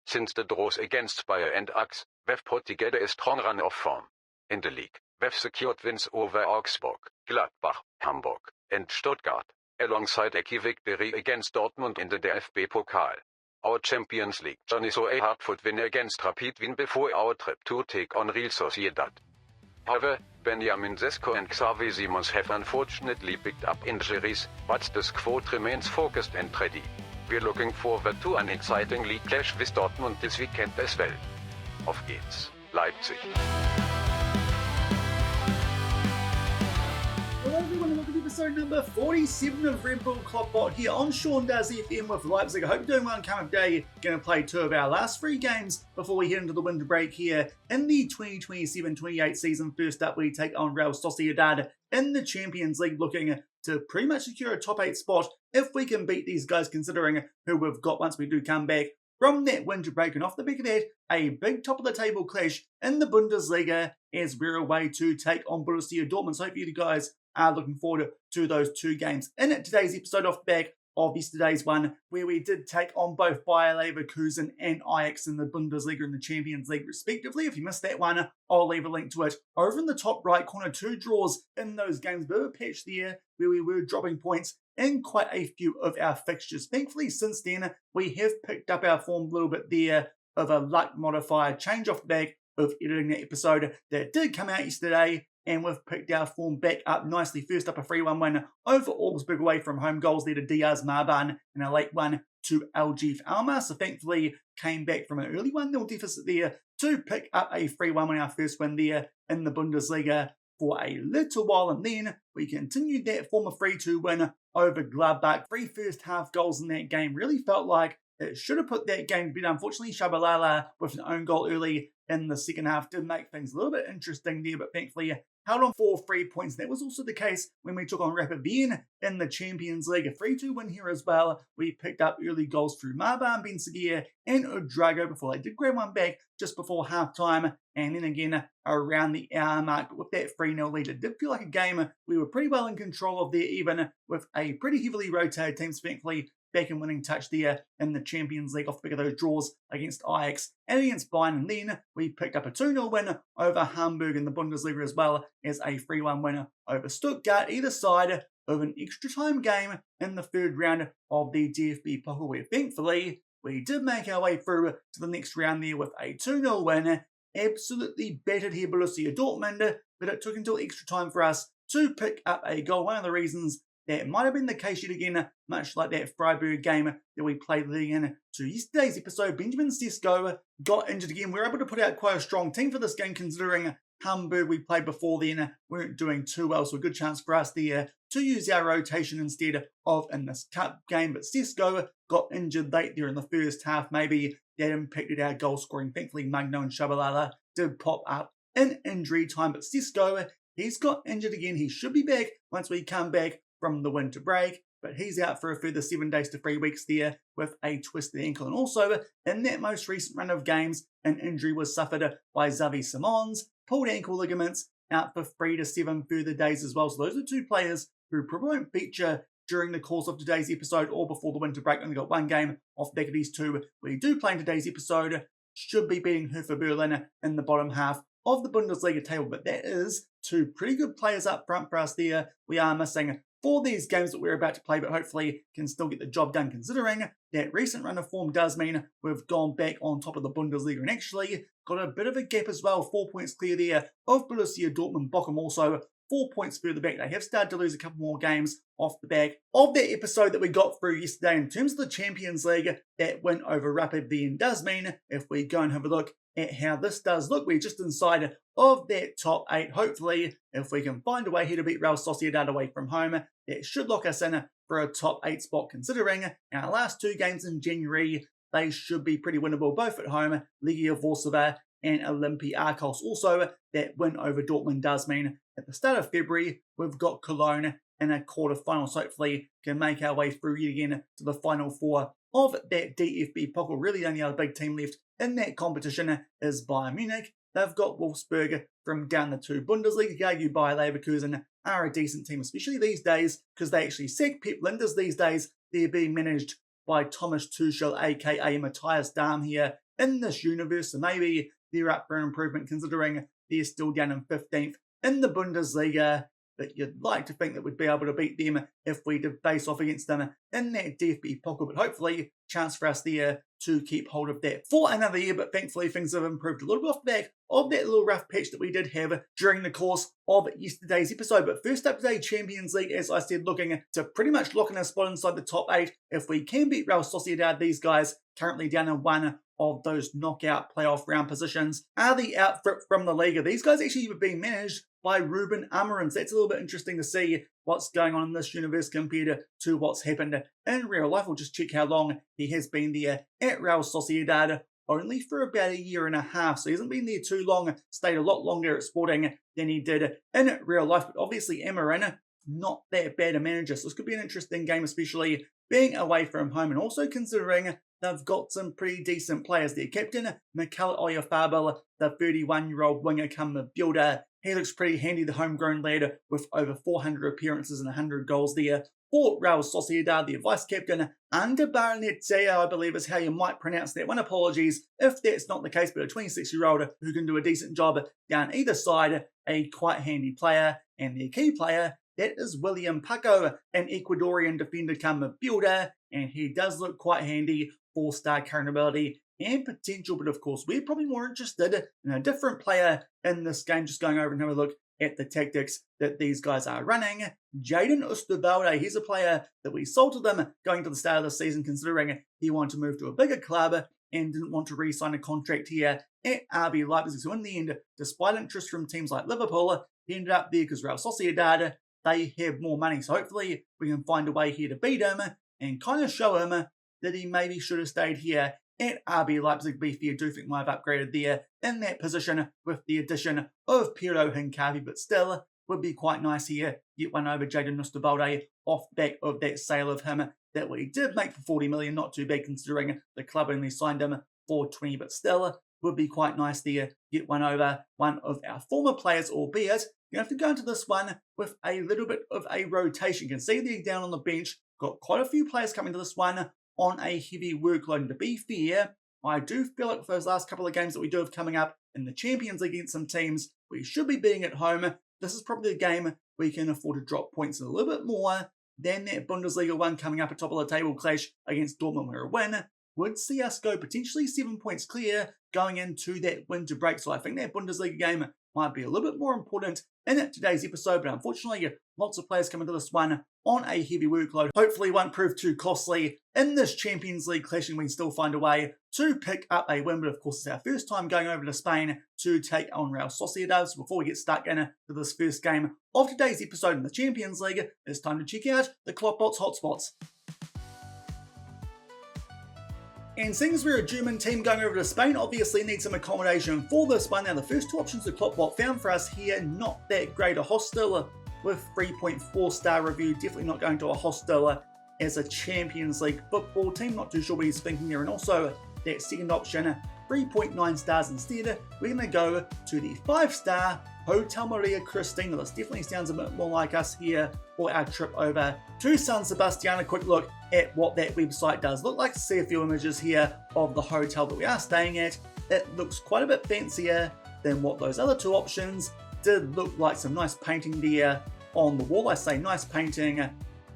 Since the draws against Bayer and Ajax, we've put together a strong run of form. In the league, we've secured wins over Augsburg, Gladbach, Hamburg, and Stuttgart, alongside a key victory against Dortmund in the DFB Pokal. Our Champions League journey saw a hard-fought win against Rapid Wien before our trip to take on Real Sociedad. However, Benjamin Sesko and Xavi Simons have unfortunately picked up injuries, but the squad remains focused and ready. We're looking forward to an exciting league clash with Dortmund this weekend as well. Auf geht's, Leipzig! Hello everyone and welcome to episode number 47 of Red Bull KloppBot here on Sean Does FM with Leipzig. I hope you're doing well and come up day. Going to play two of our last three games before we head into the winter break here in the 2027-28 season. First up, we take on Real Sociedad in the Champions League, looking to pretty much secure a top 8 spot if we can beat these guys, considering who we've got once we do come back from that winter break. And off the back of that, a big top of the table clash in the Bundesliga as we're away to take on Borussia Dortmund. So hopefully you guys are looking forward to those two games in today's episode, off the back of yesterday's one, where we did take on both Bayer Leverkusen and Ajax in the Bundesliga and the Champions League respectively. If you missed that one, I'll leave a link to it over in the top right corner. Two draws in those games, bit of a patch there where we were dropping points in quite a few of our fixtures. Thankfully, since then, we have picked up our form a little bit there of a luck modifier change off the back of editing that episode that did come out yesterday, and we've picked our form back up nicely. First up, a 3-1 win over Augsburg away from home. Goals there to Diaz Marban and a late one to Algif Almar. So thankfully came back from an early 1-0 deficit there to pick up a 3-1 win, our first win there in the Bundesliga for a little while. And then we continued that form of 3-2 win over Gladbach. 3 first half goals in that game. Really felt like it should have put that game to bed. Unfortunately, Shabalala with an own goal early in the second half did make things a little bit interesting there, but thankfully held on for 3 points. That was also the case when we took on Rapid Wien in the Champions League. A 3-2 win here as well. We picked up early goals through Marban, Ben Seguir and Udrago before they did grab one back just before half-time, and then again around the hour mark. But with that 3-0 lead, it did feel like a game we were pretty well in control of there, even with a pretty heavily rotated team. Thankfully back in winning touch there in the Champions League off the back of those draws against Ajax and against Bayern. And then we picked up a 2-0 win over Hamburg in the Bundesliga, as well as a 3-1 winner over Stuttgart, either side of an extra time game in the third round of the DFB Pokal, where thankfully we did make our way through to the next round there with a 2-0 win. Absolutely battered here Borussia Dortmund, but it took until extra time for us to pick up a goal. One of the reasons that might have been the case yet again, much like that Freiburg game that we played leading in to yesterday's episode. Benjamin Sesko got injured again. We were able to put out quite a strong team for this game, considering Hamburg we played before then weren't doing too well, so a good chance for us there to use our rotation instead of in this cup game. But Sesko got injured late there in the first half. Maybe that impacted our goal scoring. Thankfully, Magno and Shabalala did pop up in injury time, but Sesko, he's got injured again. He should be back once we come back from the winter break, but he's out for a further 7 days to 3 weeks there with a twisted ankle. And also, in that most recent run of games, an injury was suffered by Xavi Simons, pulled ankle ligaments, out for 3 to 7 further days as well. So those are two players who probably won't feature during the course of today's episode or before the winter break. Only got one game off the back of these two we do play in today's episode. Should be beating Hertha Berlin in the bottom half of the Bundesliga table, but that is two pretty good players up front for us there. We are missing for these games that we're about to play, but hopefully can still get the job done, considering that recent run of form does mean we've gone back on top of the Bundesliga and actually got a bit of a gap as well. 4 points clear there of Borussia Dortmund. Bochum also 4 points further back. They have started to lose a couple more games off the back of that episode that we got through yesterday. In terms of the Champions League, that win over Rapid Wien does mean, if we go and have a look at how this does look, we're just inside of that top 8. Hopefully, if we can find a way here to beat Real Sociedad away from home, it should lock us in for a top 8 spot, considering our last 2 games in January, they should be pretty winnable, both at home, Legia Warsaw and Olympiacos. Also, that win over Dortmund does mean at the start of February, we've got Cologne in a quarter-final, so hopefully can make our way through yet again to the final 4 of that DFB Pokal. Really, the only other big team left in that competition is Bayern Munich. They've got Wolfsburg from down the 2 Bundesliga. Argue Bayer Leverkusen are a decent team, especially these days, because they actually sack Pep Linders these days. They're being managed by Thomas Tuchel, aka Matthias Dahm here in this universe, so maybe they're up for an improvement considering they're still down in 15th in the Bundesliga. But you'd like to think that we'd be able to beat them if we did face off against them in that DFB pocket. But hopefully, chance for us there to keep hold of that for another year. But thankfully, things have improved a little bit off the back of that little rough patch that we did have during the course of yesterday's episode. But first up today, Champions League, as I said, looking to pretty much lock in a spot inside the top 8. If we can beat Real Sociedad, these guys currently down in one of those knockout playoff round positions are the outfit from the Liga. These guys actually have been managed by Ruben Amorim. So that's a little bit interesting to see what's going on in this universe compared to what's happened in real life. We'll just check how long he has been there at Real Sociedad. Only for about a year and a half, so he hasn't been there too long, stayed a lot longer at Sporting than he did in real life. But obviously Amorim, not that bad a manager, so this could be an interesting game, especially being away from home, and also considering they've got some pretty decent players there. Captain Mikel Oyarzabal, the 31-year-old winger come builder, he looks pretty handy, the homegrown lad with over 400 appearances and 100 goals there. For Real Sociedad, the vice-captain, Ander Barnettea, I believe is how you might pronounce that one. Apologies if that's not the case, but a 26-year-old who can do a decent job down either side, a quite handy player. And their key player, that is William Paco, an Ecuadorian defender come builder, and he does look quite handy, 4-star current ability and potential. But of course, we're probably more interested in a different player in this game, just going over and have a look at the tactics that these guys are running. Jayden Oosterwolde, he's a player that we sold to them going to the start of the season, considering he wanted to move to a bigger club and didn't want to re-sign a contract here at RB Leipzig. So in the end, despite interest from teams like Liverpool, he ended up there because Real Sociedad, they have more money. So hopefully we can find a way here to beat him and kind of show him that he maybe should have stayed here at RB Leipzig. Beefy, I do think might have upgraded there in that position with the addition of Piero Hincapi, but still would be quite nice here. Get one over Jayden Oosterwolde off the back of that sale of him that we did make for 40 million. Not too bad considering the club only signed him for 20, but still would be quite nice there. Get one over one of our former players, albeit you have to go into this one with a little bit of a rotation. You can see they're down on the bench. Got quite a few players coming to this one on a heavy workload. And to be fair, I do feel like for those last couple of games that we do have coming up in the Champions League against some teams we should be beating at home, this is probably a game we can afford to drop points a little bit more than that Bundesliga one coming up at top of the table clash against Dortmund, where a win would see us go potentially 7 points clear going into that winter break. So I think that Bundesliga game might be a little bit more important in today's episode, but unfortunately lots of players coming to this one on a heavy workload. Hopefully won't prove too costly in this Champions League clash, and we can still find a way to pick up a win. But of course, it's our first time going over to Spain to take on Real Sociedad. So before we get stuck into this first game of today's episode in the Champions League, it's time to check out the KloppBot's hotspots. And seeing as we're a German team going over to Spain, obviously need some accommodation for this one. Now, the first two options that KloppBot found for us here, not that great. A hostel with 3.4 star review, definitely not going to a hostel as a Champions League football team. Not too sure what he's thinking there. And also that second option, 3.9 stars instead. We're going to go to the 5-star Hotel Maria Cristina. This definitely sounds a bit more like us here for our trip over to San Sebastian. A quick look at what that website does look like. See a few images here of the hotel that we are staying at. It looks quite a bit fancier than what those other two options did look like. Some nice painting there on the wall. I say nice painting.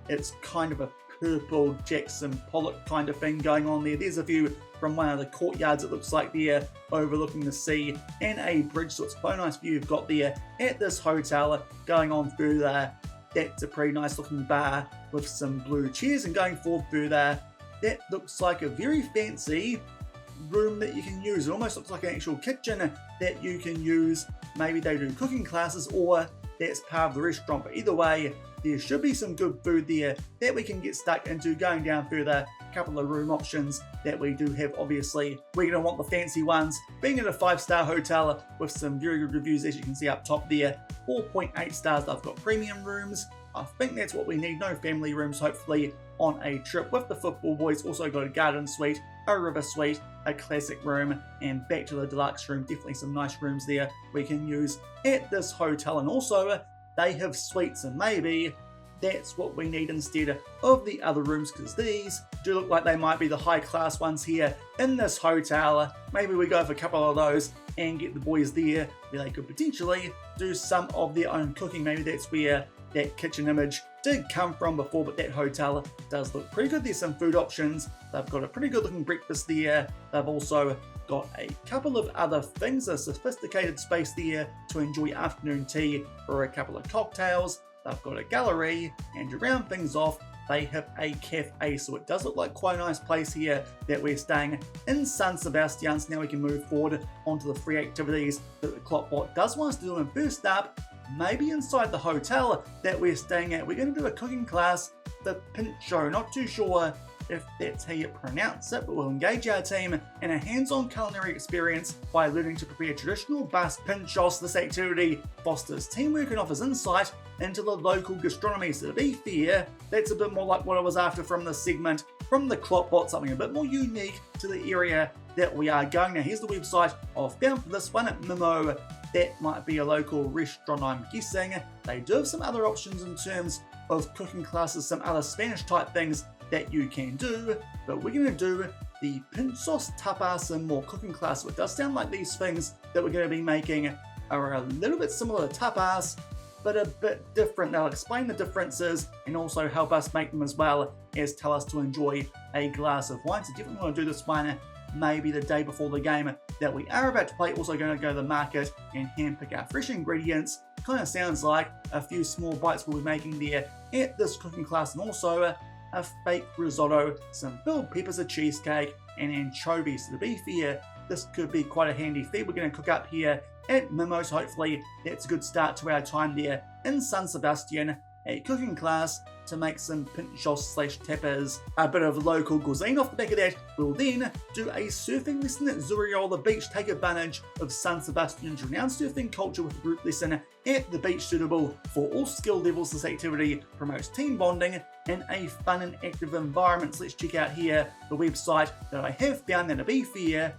It's kind of a purple Jackson Pollock kind of thing going on there. There's a view from one of the courtyards, it looks like there, overlooking the sea and a bridge. So it's quite a nice view you've got there at this hotel. Going on further, that's a pretty nice looking bar with some blue chairs, and going forward further, that looks like a very fancy room that you can use. It almost looks like an actual kitchen that you can use. Maybe they do cooking classes or that's part of the restaurant, but either way, there should be some good food there that we can get stuck into. Going down further, a couple of room options that we do have. Obviously, we're going to want the fancy ones. Being at a 5-star hotel with some very good reviews, as you can see up top there, 4.8 stars. I've got premium rooms. I think that's what we need. No family rooms, hopefully, on a trip with the football boys. Also got a garden suite, a river suite, a classic room, and back to the deluxe room. Definitely some nice rooms there we can use at this hotel. And also, they have suites, and maybe that's what we need instead of the other rooms, because these do look like they might be the high class ones here in this hotel. Maybe we go for a couple of those and get the boys there where they could potentially do some of their own cooking. Maybe that's where that kitchen image did come from before, but that hotel does look pretty good. There's some food options. They've got a pretty good looking breakfast there. They've also got a couple of other things, a sophisticated space there to enjoy afternoon tea or a couple of cocktails. They've got a gallery, and to round things off, they have a cafe, so it does look like quite a nice place here that we're staying in San Sebastian. So now we can move forward onto the free activities that the KloppBot does want us to do. And first up, maybe inside the hotel that we're staying at, we're going to do a cooking class, the Pincho. Not too sure if that's how you pronounce it, but we'll engage our team in a hands-on culinary experience by learning to prepare traditional Basque pinchos. This activity fosters teamwork and offers insight into the local gastronomy. So to be fair, that's a bit more like what I was after from this segment from the KloppBot, something a bit more unique to the area that we are going. Now here's the website I've found for this one at Mimo. That might be a local restaurant, I'm guessing. They do have some other options in terms of cooking classes, some other Spanish type things that you can do, but we're going to do the pinchos tapas and more cooking class. So it does sound like these things that we're going to be making are a little bit similar to tapas, but a bit different. They'll explain the differences and also help us make them, as well as tell us to enjoy a glass of wine. So definitely want to do this one maybe the day before the game that we are about to play. Also going to go to the market and hand pick our fresh ingredients. Kind of sounds like a few small bites we'll be making there at this cooking class, and also a fake risotto, some bell peppers, a cheesecake, and anchovies. So to be fair, this could be quite a handy feed we're going to cook up here at Mimo. So hopefully that's a good start to our time there in San Sebastian, a cooking class to make some pinchos / tapas, a bit of local cuisine. Off the back of that, we'll then do a surfing lesson at Zuriola Beach, take advantage of San Sebastian's renowned surfing culture with a group lesson at the beach suitable for all skill levels. This activity promotes team bonding in a fun and active environment. So let's check out here the website that I have found. Now to be fair,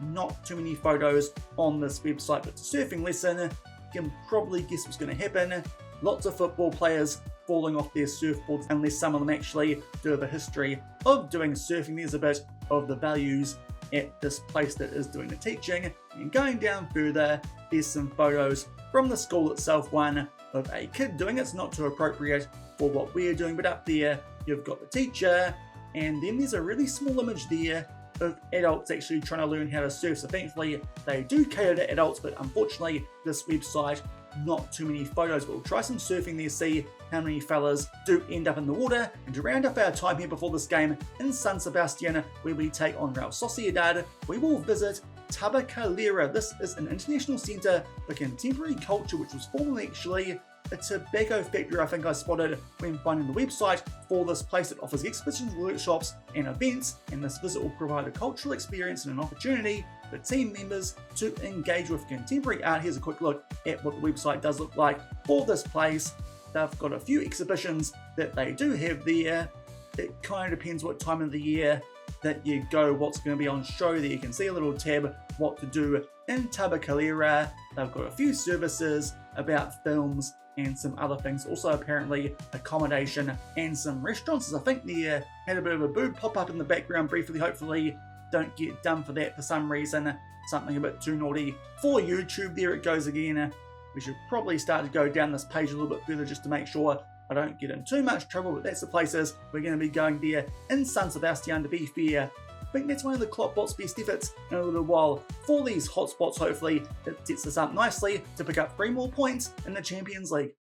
not too many photos on this website, but it's a surfing lesson. You can probably guess what's going to happen. Lots of football players falling off their surfboards, unless some of them actually do have a history of doing surfing. There's a bit of the values at this place that is doing the teaching. And going down further, there's some photos from the school itself, one of a kid doing it. It's not too appropriate for what we're doing, but up there you've got the teacher, and then there's a really small image there of adults actually trying to learn how to surf. So thankfully they do cater to adults, but unfortunately this website, not too many photos. But we'll try some surfing there, see how many fellas do end up in the water. And to round up our time here before this game in San Sebastian, where we take on Real Sociedad, we will visit Tabacalera. This is an international centre for contemporary culture, which was formerly actually a tobacco factory. I think I spotted when finding the website for this place. It offers exhibitions, workshops and events, and this visit will provide a cultural experience and an opportunity for team members to engage with contemporary art. Here's a quick look at what the website does look like for this place. They've got a few exhibitions that they do have there. It kind of depends what time of the year that you go, what's going to be on show there. You can see a little tab, what to do in Tabacalera. They've got a few services about films and some other things. Also apparently accommodation and some restaurants. I think they had a bit of a boob pop up in the background briefly. Hopefully don't get done for that for some reason. Something a bit too naughty for YouTube. There it goes again. We should probably start to go down this page a little bit further just to make sure I don't get in too much trouble, but that's the places we're going to be going there in San Sebastian. To be fair, I think that's one of the KloppBot's best efforts in a little while for these hotspots. Hopefully it sets us up nicely to pick up 3 more points in the Champions League.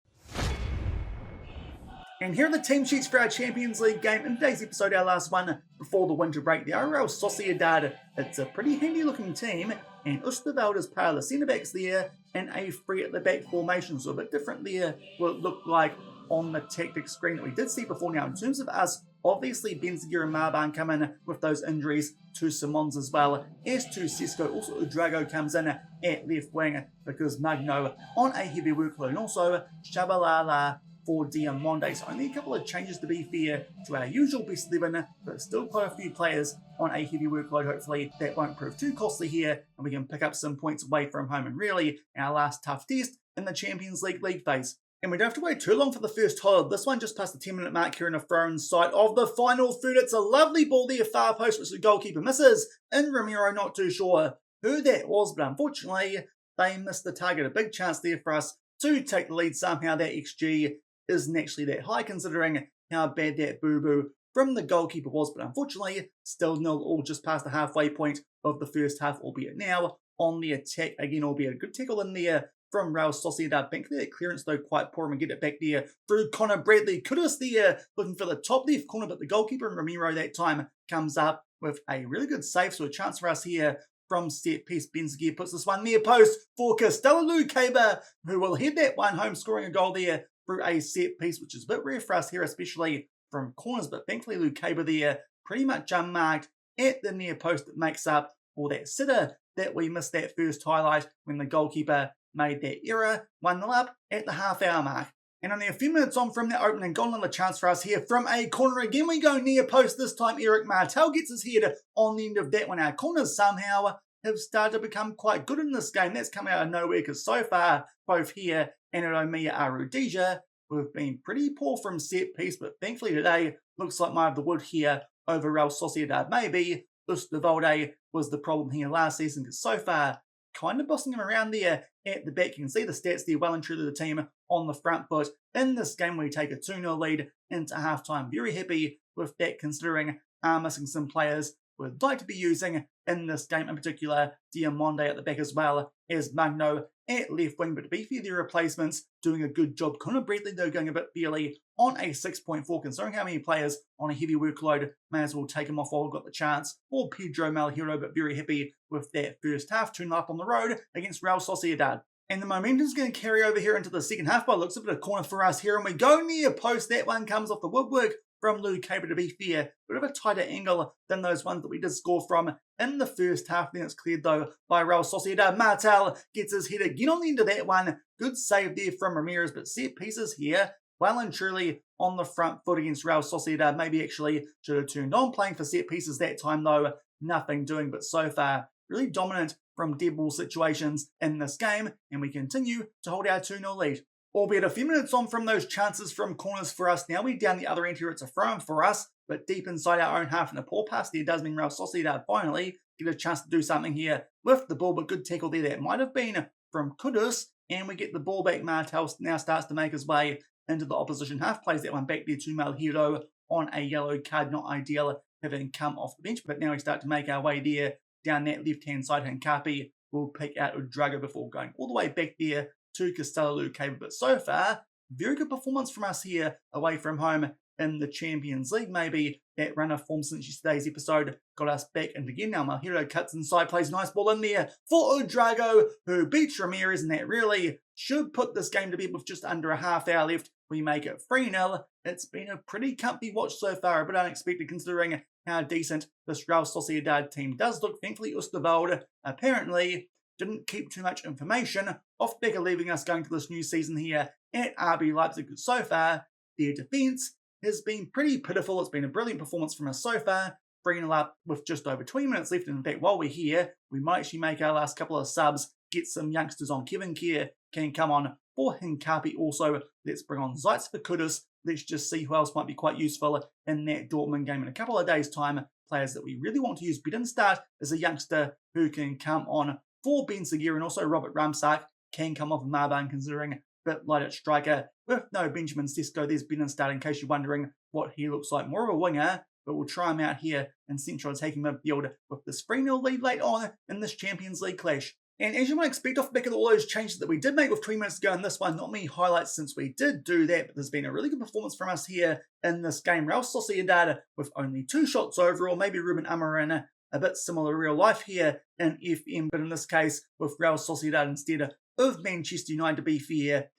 And here are the team sheets for our Champions League game. In today's episode, our last one before the winter break, the Real Sociedad. It's a pretty handy looking team, and Oosterwolde is part of the centre-backs there in a free at the back formation. So a bit different there what it looked like on the tactics screen that we did see before. Now in terms of us, obviously Benziger and Marban come in with those injuries to Simons as well as to Sesko. Also Udrago comes in at left wing because Magno on a heavy workload, and also Shabalala for Diamonde. So only a couple of changes to be fair to our usual best 11, but still quite a few players on a heavy workload. Hopefully that won't prove too costly here, and we can pick up some points away from home, and really our last tough test in the Champions League phase. And we don't have to wait too long for the first highlight. This one just past the 10-minute mark here in a throw sight of the final third. It's a lovely ball there, far post, which the goalkeeper misses. And Ramiro not too sure who that was, but unfortunately, they missed the target. A big chance there for us to take the lead somehow. That XG isn't actually that high considering how bad that boo-boo from the goalkeeper was, but unfortunately, still 0-0 just past the halfway point of the first half, albeit now on the attack again, albeit a good tackle in there from Real Sociedad. Thankfully, that clearance though quite poor, and we get it back there through Connor Bradley. Kudus there looking for the top left corner, but the goalkeeper and Ramiro that time comes up with a really good save, so a chance for us here from set piece. Benzema puts this one near post for Castello-Lucaber, who will head that one home, scoring a goal there through a set piece, which is a bit rare for us here, especially from corners, but thankfully Lucaber there pretty much unmarked at the near post that makes up for that sitter that we missed that first highlight when the goalkeeper made that error. 1-0 up at the half-hour mark. And only a few minutes on from that opening goal, another chance for us here from a corner. Again, we go near post. This time, Eric Martel gets his head on the end of that one. Our corners somehow have started to become quite good in this game. That's come out of nowhere because so far, both here and at Omiya Arudija, we've been pretty poor from set piece, but thankfully today looks like might have the wood here over Real Sociedad. Maybe Oosterwolde was the problem here last season because so far, kind of bossing him around there at the back. You can see the stats there, well and truly the team on the front foot. In this game, we take a 2-0 lead into halftime. Very happy with that considering missing some players we'd like to be using in this game, in particular Diamonde at the back as well as Magno at left wing. But to be fair, their replacements doing a good job. Connor Bradley, though, going a bit barely on a 6.4, considering how many players on a heavy workload, may as well take him off while we've got the chance. Or Pedro Malhero, but very happy with that first half. 2-0 up on the road against Real Sociedad. And the momentum's going to carry over here into the second half by the looks of it. A corner for us here, and we go near post. That one comes off the woodwork from Lucaber, to be fair. Bit of a tighter angle than those ones that we did score from in the first half. Then it's cleared, though, by Real Sociedad. Martel gets his head again on the end of that one. Good save there from Ramirez, but set pieces here, well and truly on the front foot against Real Sociedad. Maybe actually should have turned on playing for set pieces that time, though. Nothing doing, but so far, really dominant from dead ball situations in this game, and we continue to hold our 2-0 lead. Albeit a few minutes on from those chances from corners for us. Now we're down the other end here. It's a throw-in for us, but deep inside our own half, and a poor pass there does mean Real Sociedad finally get a chance to do something here with the ball, but good tackle there. That might have been from Kudus, and we get the ball back. Martel now starts to make his way into the opposition half, plays that one back there to Malhero on a yellow card. Not ideal having come off the bench, but now we start to make our way there down that left-hand side. Hincapi will pick out Udrago before going all the way back there to Castello-Lucaber. But so far, very good performance from us here away from home in the Champions League. Maybe that run of form since yesterday's episode got us back into gear. Now Malhero cuts inside, plays a nice ball in there for Udrago, who beats Ramirez, and that really should put this game to bed with just under a half hour left. We make it 3-0. It's been a pretty comfy watch so far, a bit unexpected considering how decent this Real Sociedad team does look. Thankfully, Oosterwolde apparently didn't keep too much information off the back of leaving us going to this new season here at RB Leipzig. So far, their defence has been pretty pitiful. It's been a brilliant performance from us so far. 3-0 up with just over 20 minutes left. And in fact, while we're here, we might actually make our last couple of subs, get some youngsters on. Kevin Kerr can come on for Hincapi. Also, let's bring on Zeitz for Kudus. Let's just see who else might be quite useful in that Dortmund game in a couple of days' time. Players that we really want to use. Bidenstad is a youngster who can come on for Benzema, and also Robert Ramsak can come off of Marban, considering a bit light at striker. With no Benjamin Sesko, there's Bidenstad in case you're wondering what he looks like. More of a winger, but we'll try him out here in central attacking midfield with this 3-0 lead late on in this Champions League clash. And as you might expect off the back of all those changes that we did make with 20 minutes to go in this one, not many highlights since we did do that, but there's been a really good performance from us here in this game. Real Sociedad with only 2 shots overall, maybe Ruben Amorim, a bit similar to real life here in FM, but in this case with Real Sociedad instead of Manchester United. To be fair,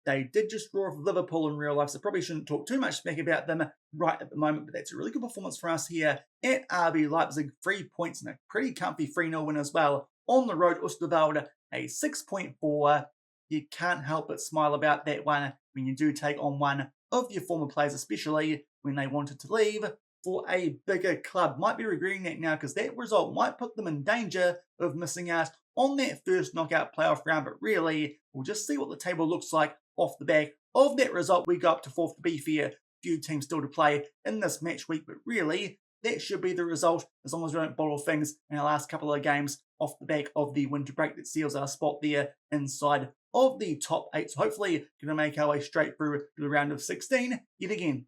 they did just draw with Liverpool in real life, so probably shouldn't talk too much smack about them right at the moment, but that's a really good performance for us here at RB Leipzig. 3 points and a pretty comfy 3-0 win as well. On the road, Oosterwolde, a 6.4. You can't help but smile about that one when you do take on one of your former players, especially when they wanted to leave for a bigger club. Might be regretting that now because that result might put them in danger of missing out on that first knockout playoff round, but really, we'll just see what the table looks like off the back of that result, we go up to 4th. To be fair, few teams still to play in this match week, but really, that should be the result as long as we don't bottle things in our last couple of games off the back of the winter break that seals our spot there inside of the top 8. So hopefully, going to make our way straight through to the round of 16 yet again.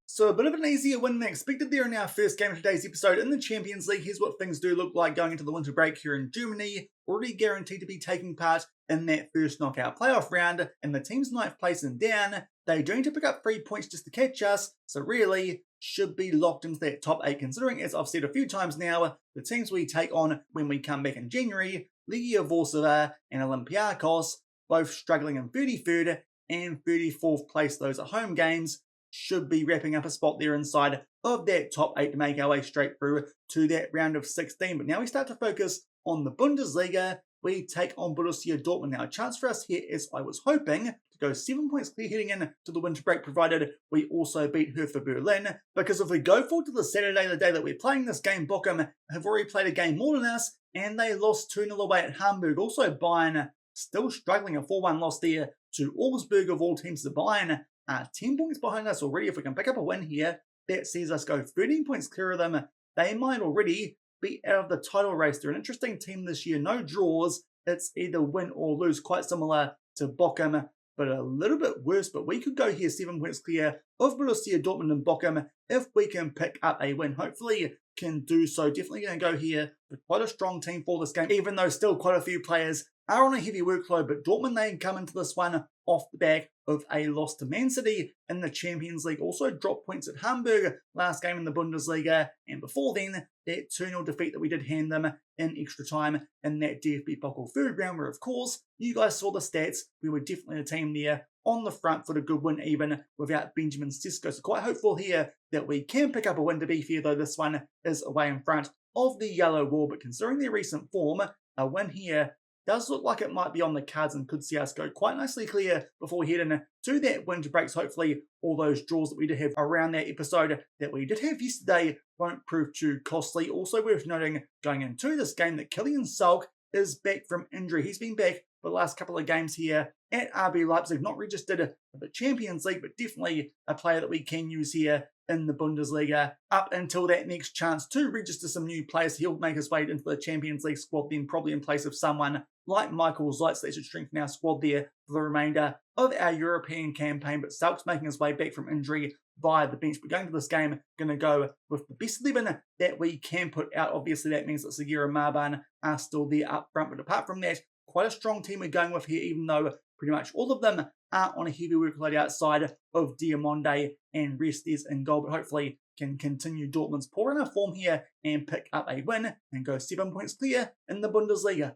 So a bit of an easier win than expected there in our first game of today's episode in the Champions League. Here's what things do look like going into the winter break here in Germany. Already guaranteed to be taking part in that first knockout playoff round, and the team's 9th place and down. They do need to pick up 3 points just to catch us, so really should be locked into that top 8 considering, as I've said a few times now, the teams we take on when we come back in January, Legia Warsaw and Olympiacos, both struggling in 33rd and 34th place. Those are home games. Should be wrapping up a spot there inside of that top 8 to make our way straight through to that round of 16. But now we start to focus on the Bundesliga. We take on Borussia Dortmund. Now a chance for us here, as I was hoping, to go 7 points clear heading in to the winter break, provided we also beat Hertha Berlin. Because if we go forward to the Saturday, the day that we're playing this game, Bochum have already played a game more than us, and they lost 2-0 away at Hamburg. Also Bayern still struggling, a 4-1 loss there to Augsburg of all teams. The Bayern 10 points behind us already. If we can pick up a win here, that sees us go 13 points clear of them. They might already be out of the title race. They're an interesting team this year. No draws. It's either win or lose. Quite similar to Bochum, but a little bit worse. But we could go here 7 points clear of Borussia Dortmund and Bochum if we can pick up a win. Hopefully can do so. Definitely going to go here with quite a strong team for this game, even though still quite a few players are on a heavy workload. But Dortmund, they come into this one off the back of a loss to Man City in the Champions League. Also dropped points at Hamburg last game in the Bundesliga, and before then, that 2-0 defeat that we did hand them in extra time in that DFB Pokal third round, where of course, you guys saw the stats. We were definitely a team there on the front for a good win, even without Benjamin Sesko. So quite hopeful here that we can pick up a win. To be fair, though, this one is away in front of the Yellow Wall, but considering their recent form, a win here does look like it might be on the cards and could see us go quite nicely clear before we head into that winter breaks. Hopefully all those draws that we did have around that episode that we did have yesterday won't prove too costly. Also worth noting going into this game that Kylian Salk is back from injury. He's been back for the last couple of games here at RB Leipzig, not registered for the Champions League, but definitely a player that we can use here in the Bundesliga up until that next chance to register some new players. He'll make his way into the Champions League squad, then probably in place of someone like Michael Zeitz. That should strengthen our squad there for the remainder of our European campaign. But Salk's making his way back from injury via the bench. But going to this game, going to go with the best 11 that we can put out. Obviously, that means that Segura and Marban are still there up front. But apart from that, quite a strong team we're going with here, even though pretty much all of them are on a heavy workload outside of Diamonde and Restes in goal. But hopefully can continue Dortmund's poor enough form here and pick up a win and go 7 points clear in the Bundesliga.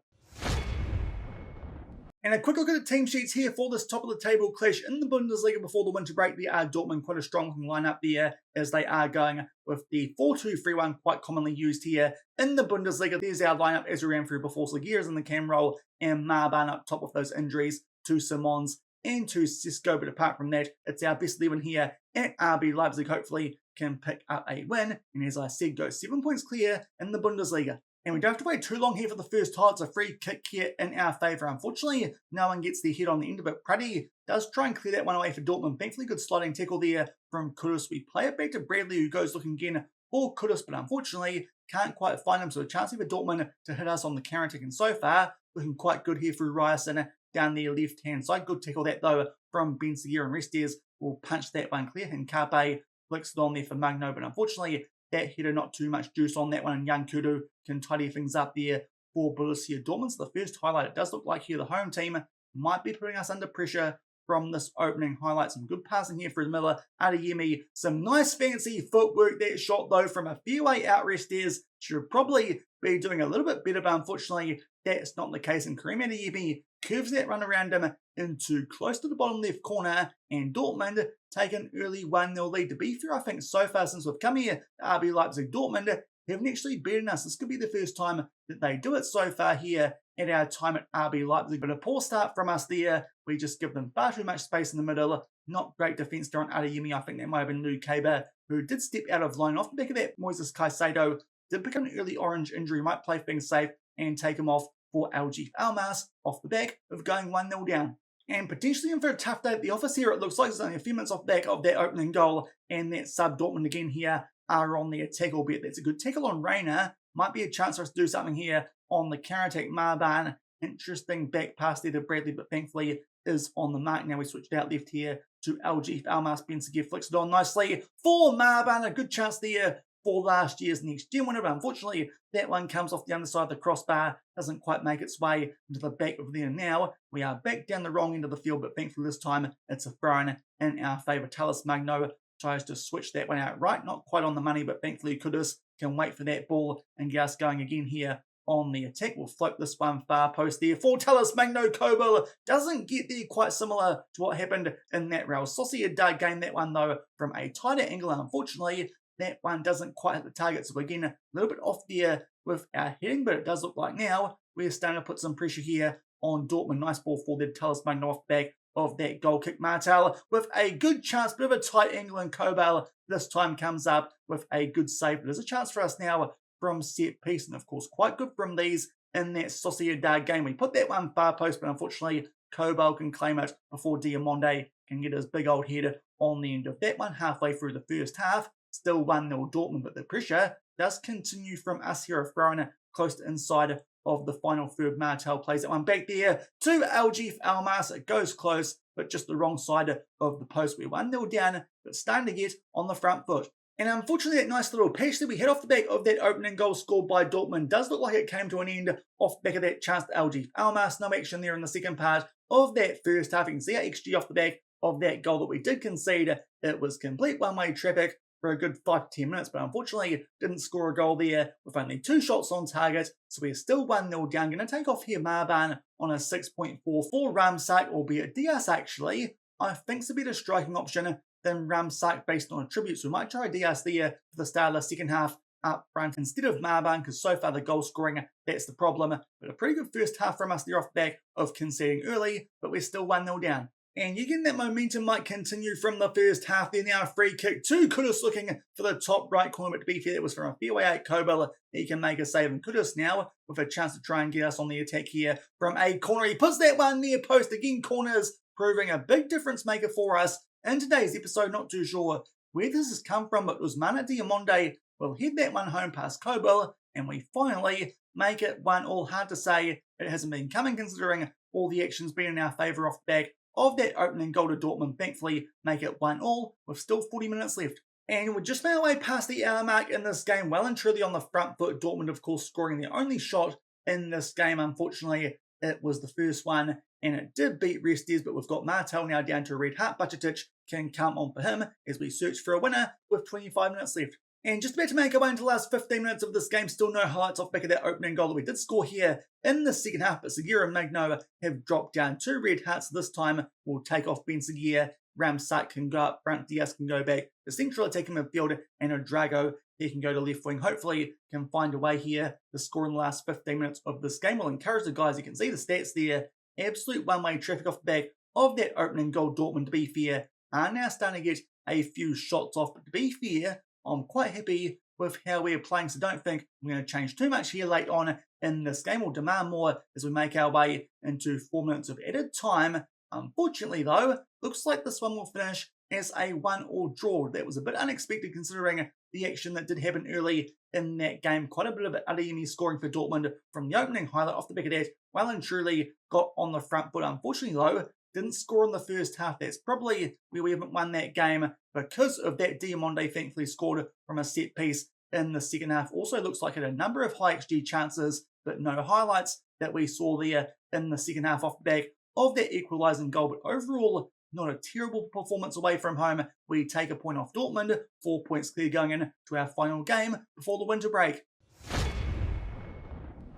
And a quick look at the team sheets here for this top of the table clash in the Bundesliga before the winter break. There are Dortmund, quite a strong lineup there as they are going with the 4-2-3-1 quite commonly used here in the Bundesliga. There's our lineup as we ran through before. Seguiras in the cam role and Marban up top with those injuries to Simons and to Sesko. But apart from that, it's our best 11 here at RB Leipzig. Hopefully can pick up a win. And as I said, go 7 points clear in the Bundesliga. And we don't have to wait too long here for the first tie. It's a free kick here in our favour. Unfortunately, no one gets their head on the end of it. Pruddy does try and clear that one away for Dortmund. Thankfully, good sliding tackle there from Kudus. We play it back to Bradley, who goes looking again for Kudus, but unfortunately can't quite find him. So a chance here for Dortmund to hit us on the counter attack. And so far, looking quite good here through Ryerson down the left-hand side. Good tackle that, though, from Ben Seguir, and Restes will punch that one clear. And Carpe flicks it on there for Magno, but unfortunately, that header, not too much juice on that one, and Young Kudu can tidy things up there for Borussia Dortmund. So the first highlight, it does look like here the home team might be putting us under pressure from this opening highlight. Some good passing here for Miller, Adeyemi, some nice fancy footwork. That shot, though, from a fair way out. Restes should probably be doing a little bit better, but unfortunately that's not the case. And Karim Adeyemi curves that run around him into close to the bottom left corner, and Dortmund take an early 1-0 lead. To be fair, I think so far since we've come here, RB Leipzig, Dortmund haven't actually beaten us. This could be the first time that they do it so far here at our time at RB Leipzig. But a poor start from us there. We just give them far too much space in the middle. Not great defence there on Adeyemi. I think that might have been Lou Kaber, who did step out of line. Off the back of that, Moises Caicedo did pick up an early orange injury. Might play things safe and take him off for Algif Almas off the back of going 1-0 down. And potentially in for a tough day at the office here. It looks like it's only a few minutes off back of that opening goal, and that sub Dortmund again here are on the attack, albeit that's a good tackle on Reina. Might be a chance for us to do something here on the counter-attack. Marban, interesting back pass there to Bradley, but thankfully is on the mark. Now we switched out left here to LG Almas. Benziger flicks it on nicely for Marban. A good chance there for last year's next gen winner, but unfortunately that one comes off the underside of the crossbar, doesn't quite make its way into the back of there. Now we are back down the wrong end of the field, but thankfully this time it's a throw in our favour. Tallis Magno tries to switch that one out right, not quite on the money, but thankfully Kudus can wait for that ball and get us going again here on the attack. We'll float this one far post there for Tallis Magno. Kobel doesn't get there, quite similar to what happened in that Real Sociedad game. That one though from a tighter angle, unfortunately that one doesn't quite hit the target, so again a little bit off there with our heading, but it does look like now we're starting to put some pressure here on Dortmund. Nice ball for the Tallis Magno off the back of that goal kick. Martel with a good chance, bit of a tight angle, and Kobel this time comes up with a good save. There's a chance for us now from set piece, and of course quite good from these in that Sociedad game. We put that one far post, but unfortunately Kobel can claim it before Diamonde can get his big old head on the end of that one. Halfway through the first half, still 1-0 Dortmund, but the pressure does continue from us here. A throw in close to inside of the final third. Martel plays that one back there to LG Almas. It goes close, but just the wrong side of the post. We're 1-0 down, but starting to get on the front foot. And unfortunately, that nice little patch that we had off the back of that opening goal scored by Dortmund does look like it came to an end off the back of that chance to LG Almas. No action there in the second part of that first half. You can see our XG off the back of that goal that we did concede. It was complete one-way traffic for a good 5 to 10 minutes, but unfortunately didn't score a goal there with only 2 shots on target, so we're still 1-0 down. Going to take off here Marban on a 6.4 for Ramsak, albeit Diaz actually, I think it's a better striking option than Ramsak based on attributes. We might try Diaz there for the start of the second half up front instead of Marban, because so far the goal scoring, that's the problem. But a pretty good first half from us there off the back of conceding early, but we're still 1-0 down. And you get that momentum might continue from the first half. There now a free kick to Kudus looking for the top right corner, but to be fair, it was from a fairway out Kobel. He can make a save, and Kudus now with a chance to try and get us on the attack here from a corner. He puts that one near post. Again, corners proving a big difference maker for us in today's episode. Not too sure where this has come from, but it was Mana Diamonde will head that one home past Kobel, and we finally make it 1-1. Hard to say it hasn't been coming considering all the actions being in our favour off the back of that opening goal to Dortmund. Thankfully make it 1-1 with still 40 minutes left. And we're just made our way past the hour mark in this game, well and truly on the front foot. Dortmund of course scoring their only shot in this game. Unfortunately it was the first one and it did beat Restes, but we've got Martel now down to a red. Hart Bajcetic can come on for him as we search for a winner with 25 minutes left. And just about to make our way into the last 15 minutes of this game, still no highlights off back of that opening goal that we did score here in the second half, but Segura and Magno have dropped down 2 red hearts. This time we'll take off Benziger. Ramsak can go up front, Diaz can go back to central attacking midfield, and Odrago, he can go to left wing. Hopefully can find a way here to score in the last 15 minutes of this game. We'll encourage the guys, you can see the stats there, absolute one-way traffic off the back of that opening goal. Dortmund, to be fair, are now starting to get a few shots off, but to be fair, I'm quite happy with how we're playing, so don't think I'm going to change too much here late on in this game. We'll demand more as we make our way into 4 minutes of added time. Unfortunately though, looks like this one will finish as a 1-1 draw. That was a bit unexpected considering the action that did happen early in that game. Quite a bit of Adeyemi scoring for Dortmund from the opening highlight off the back of that. Well and truly got on the front foot. Unfortunately though, didn't score in the first half. That's probably where we haven't won that game because of that. Diamonde thankfully scored from a set piece in the second half. Also looks like it had a number of high XG chances, but no highlights that we saw there in the second half off the back of that equalising goal. But overall, not a terrible performance away from home. We take a point off Dortmund, 4 points clear going into our final game before the winter break.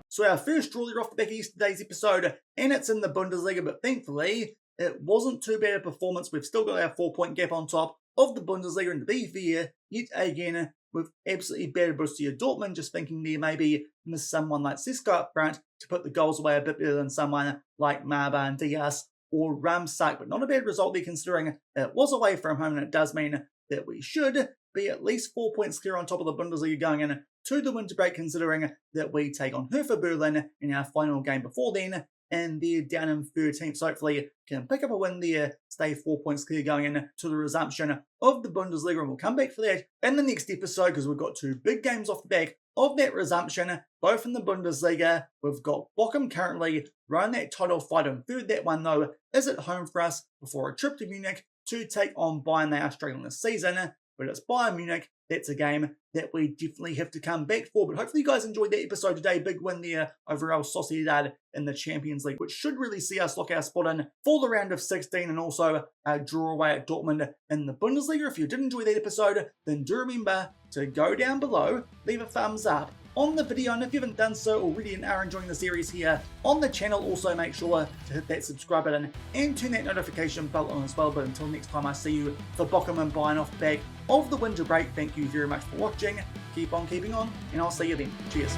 So our first draw off the back of yesterday's episode, and it's in the Bundesliga, but thankfully it wasn't too bad a performance. We've still got our 4-point gap on top of the Bundesliga, and to be fair, yet again, with absolutely bad Borussia Dortmund, just thinking there maybe miss someone like Sesko up front to put the goals away a bit better than someone like Marban, Diaz or Ramsak, but not a bad result there considering it was away from home, and it does mean that we should be at least 4 points clear on top of the Bundesliga going in to the winter break, considering that we take on Hertha Berlin in our final game before then, and they're down in 13th. So hopefully can pick up a win there, stay 4 points clear going into the resumption of the Bundesliga, and we'll come back for that in the next episode because we've got 2 big games off the back of that resumption, both in the Bundesliga. We've got Bochum currently running that title fight in third. That one, though, is at home for us before a trip to Munich to take on Bayern. They are struggling this season, but it's Bayern Munich. That's a game that we definitely have to come back for. But hopefully you guys enjoyed that episode today. Big win there over Real Sociedad in the Champions League, which should really see us lock our spot in for the round of 16 and also draw away at Dortmund in the Bundesliga. If you did enjoy that episode, then do remember to go down below, leave a thumbs up on the video, and if you haven't done so already and are enjoying the series here on the channel, also make sure to hit that subscribe button and turn that notification bell on as well. But until next time I see you for Bochum and Bayern off the back of the winter break, thank you very much for watching, keep on keeping on, and I'll see you then. Cheers.